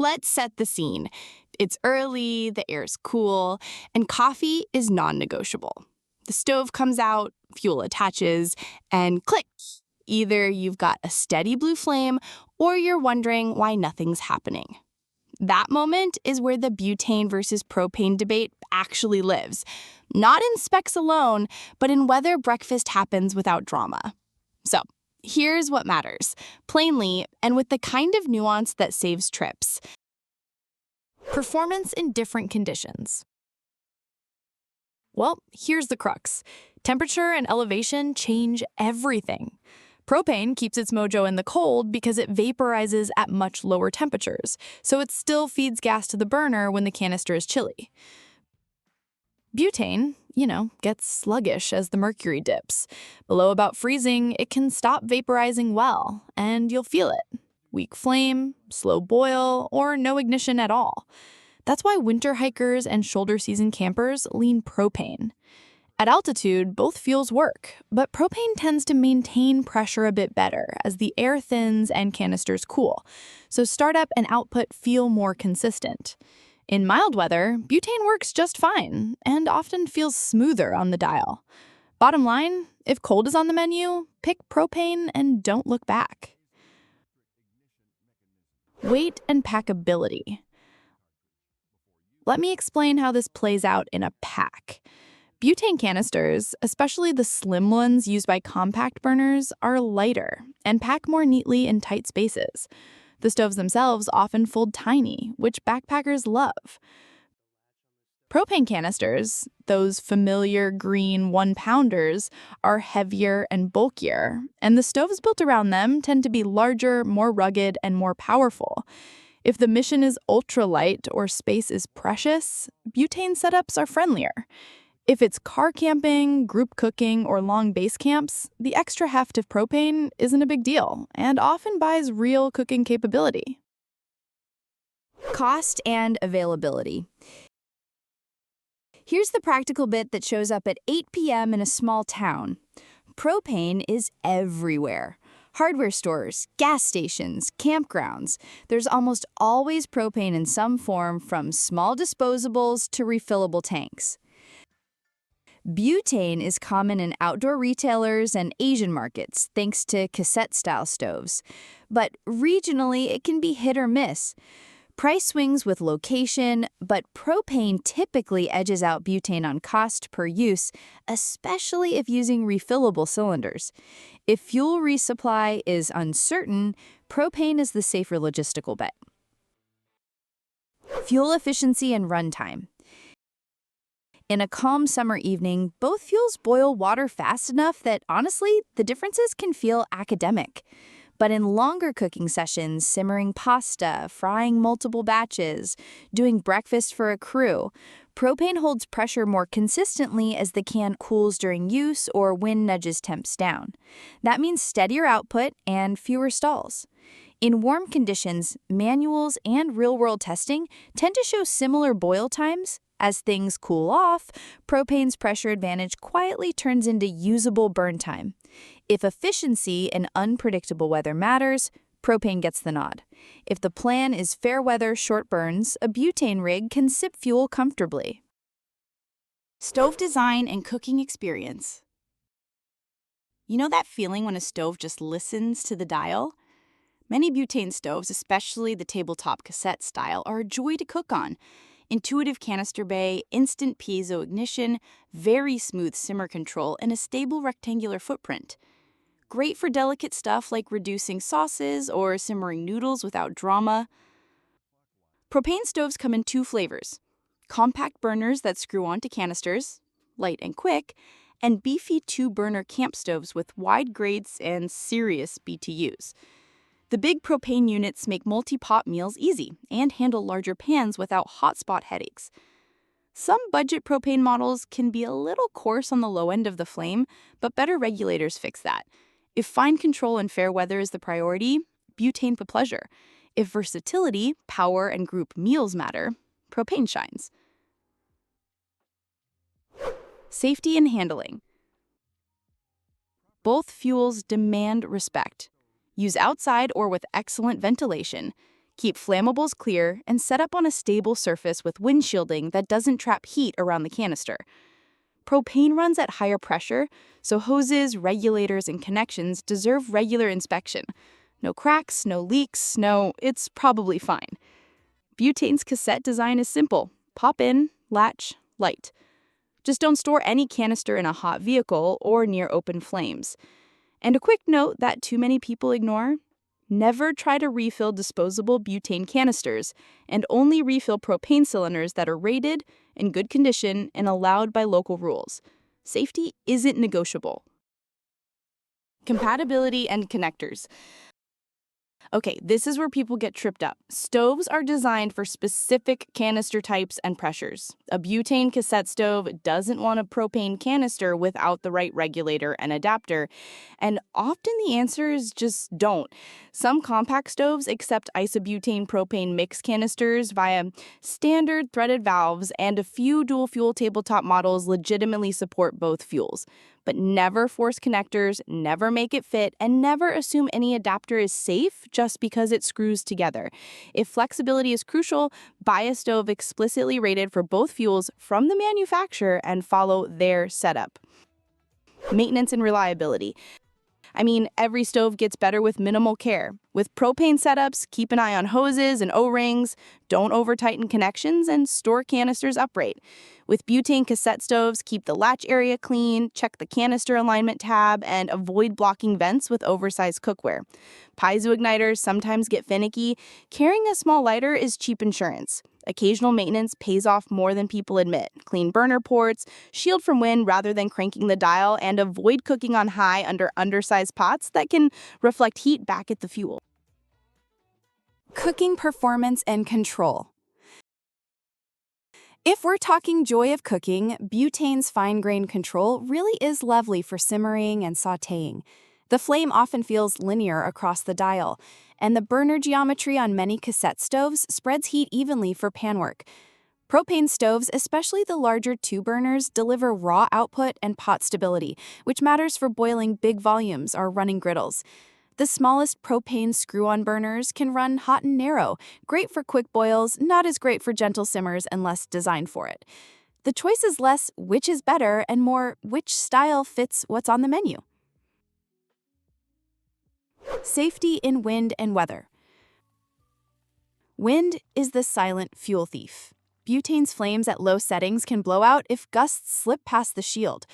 Let's set the scene. It's early, the air's cool, and coffee is non-negotiable. The stove comes out, fuel attaches, and click! Either you've got a steady blue flame, or you're wondering why nothing's happening. That moment is where the butane versus propane debate actually lives. Not in specs alone, but in whether breakfast happens without drama. So, here's what matters, plainly, and with the kind of nuance that saves trips. Performance in different conditions. Well, here's the crux. Temperature and elevation change everything. Propane keeps its mojo in the cold because it vaporizes at much lower temperatures, so it still feeds gas to the burner when the canister is chilly. Butane, gets sluggish as the mercury dips. Below about freezing, it can stop vaporizing well, and you'll feel it. Weak flame, slow boil, or no ignition at all. That's why winter hikers and shoulder season campers lean propane. At altitude, both fuels work, but propane tends to maintain pressure a bit better as the air thins and canisters cool, so startup and output feel more consistent. In mild weather, butane works just fine and often feels smoother on the dial. Bottom line, if cold is on the menu, pick propane and don't look back. Weight and packability. Let me explain how this plays out in a pack. Butane canisters, especially the slim ones used by compact burners, are lighter and pack more neatly in tight spaces. The stoves themselves often fold tiny, which backpackers love. Propane canisters, those familiar green 1-pounders, are heavier and bulkier, and the stoves built around them tend to be larger, more rugged, and more powerful. If the mission is ultralight or space is precious, butane setups are friendlier. If it's car camping, group cooking, or long base camps, the extra heft of propane isn't a big deal and often buys real cooking capability. Cost and availability. Here's the practical bit that shows up at 8 p.m. in a small town. Propane is everywhere. Hardware stores, gas stations, campgrounds. There's almost always propane in some form, from small disposables to refillable tanks. Butane is common in outdoor retailers and Asian markets, thanks to cassette-style stoves. But regionally, it can be hit or miss. Price swings with location, but propane typically edges out butane on cost per use, especially if using refillable cylinders. If fuel resupply is uncertain, propane is the safer logistical bet. Fuel efficiency and runtime. In a calm summer evening, both fuels boil water fast enough that, honestly, the differences can feel academic. But in longer cooking sessions, simmering pasta, frying multiple batches, doing breakfast for a crew, propane holds pressure more consistently as the can cools during use or wind nudges temps down. That means steadier output and fewer stalls. In warm conditions, manuals and real-world testing tend to show similar boil times. As things cool off, propane's pressure advantage quietly turns into usable burn time. If efficiency and unpredictable weather matters, propane gets the nod. If the plan is fair weather, short burns, a butane rig can sip fuel comfortably. Stove design and cooking experience. You know that feeling when a stove just listens to the dial? Many butane stoves, especially the tabletop cassette style, are a joy to cook on. Intuitive canister bay, instant piezo ignition, very smooth simmer control, and a stable rectangular footprint. Great for delicate stuff like reducing sauces or simmering noodles without drama. Propane stoves come in 2 flavors: compact burners that screw onto canisters, light and quick, and beefy 2-burner camp stoves with wide grates and serious BTUs. The big propane units make multi-pot meals easy and handle larger pans without hotspot headaches. Some budget propane models can be a little coarse on the low end of the flame, but better regulators fix that. If fine control and fair weather is the priority, butane for pleasure. If versatility, power, and group meals matter, propane shines. Safety and handling. Both fuels demand respect. Use outside or with excellent ventilation. Keep flammables clear and set up on a stable surface with windshielding that doesn't trap heat around the canister. Propane runs at higher pressure, so hoses, regulators, and connections deserve regular inspection. No cracks, no leaks, it's probably fine. Butane's cassette design is simple. Pop in, latch, light. Just don't store any canister in a hot vehicle or near open flames. And a quick note that too many people ignore: never try to refill disposable butane canisters, and only refill propane cylinders that are rated, in good condition, and allowed by local rules. Safety isn't negotiable. Compatibility and connectors. Okay, this is where people get tripped up. Stoves are designed for specific canister types and pressures. A butane cassette stove doesn't want a propane canister without the right regulator and adapter, and often the answer is just don't. Some compact stoves accept isobutane propane mix canisters via standard threaded valves, and a few dual-fuel tabletop models legitimately support both fuels. But never force connectors, never make it fit, and never assume any adapter is safe just because it screws together. If flexibility is crucial, buy a stove explicitly rated for both fuels from the manufacturer and follow their setup. Maintenance and reliability. Every stove gets better with minimal care. With propane setups, keep an eye on hoses and O-rings, don't over-tighten connections, and store canisters upright. With butane cassette stoves, keep the latch area clean, check the canister alignment tab, and avoid blocking vents with oversized cookware. Piezo igniters sometimes get finicky. Carrying a small lighter is cheap insurance. Occasional maintenance pays off more than people admit. Clean burner ports, shield from wind rather than cranking the dial, and avoid cooking on high under undersized pots that can reflect heat back at the fuel. Cooking performance and control. If we're talking joy of cooking, butane's fine-grained control really is lovely for simmering and sautéing. The flame often feels linear across the dial, and the burner geometry on many cassette stoves spreads heat evenly for pan work. Propane stoves, especially the larger two-burners, deliver raw output and pot stability, which matters for boiling big volumes or running griddles. The smallest propane screw-on burners can run hot and narrow, great for quick boils, not as great for gentle simmers unless designed for it. The choice is less which is better and more which style fits what's on the menu. Safety in wind and weather. Wind is the silent fuel thief. Butane's flames at low settings can blow out if gusts slip past the shield.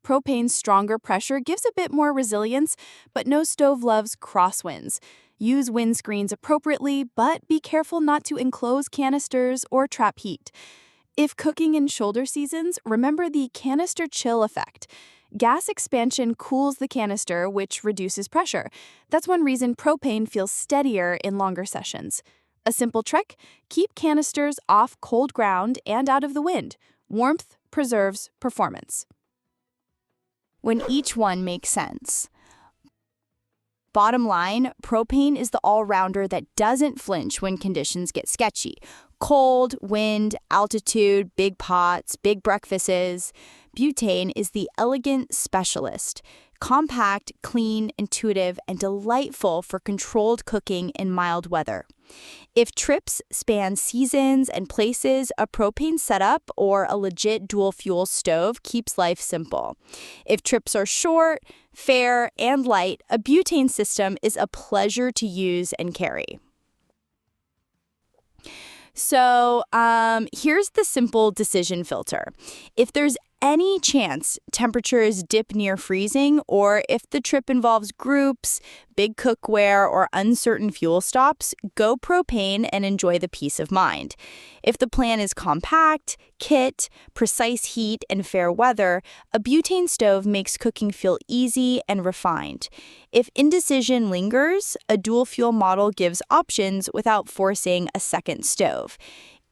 Propane's stronger pressure gives a bit more resilience, but no stove loves crosswinds. Use windscreens appropriately, but be careful not to enclose canisters or trap heat. If cooking in shoulder seasons, remember the canister chill effect. Gas expansion cools the canister, which reduces pressure. That's one reason propane feels steadier in longer sessions. A simple trick: keep canisters off cold ground and out of the wind. Warmth preserves performance. When each one makes sense. Bottom line, propane is the all-rounder that doesn't flinch when conditions get sketchy. Cold, wind, altitude, big pots, big breakfasts. Butane is the elegant specialist. Compact, clean, intuitive, and delightful for controlled cooking in mild weather. If trips span seasons and places, a propane setup or a legit dual-fuel stove keeps life simple. If trips are short, fair, and light, a butane system is a pleasure to use and carry. So here's the simple decision filter. If there's any chance temperatures dip near freezing, or if the trip involves groups, big cookware, or uncertain fuel stops, go propane and enjoy the peace of mind. If the plan is compact, kit, precise heat, and fair weather, a butane stove makes cooking feel easy and refined. If indecision lingers, a dual-fuel model gives options without forcing a second stove.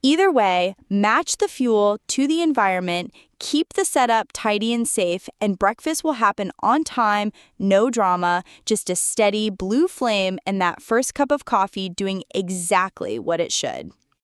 Either way, match the fuel to the environment, keep the setup tidy and safe, and breakfast will happen on time, no drama, just a steady blue flame and that first cup of coffee doing exactly what it should.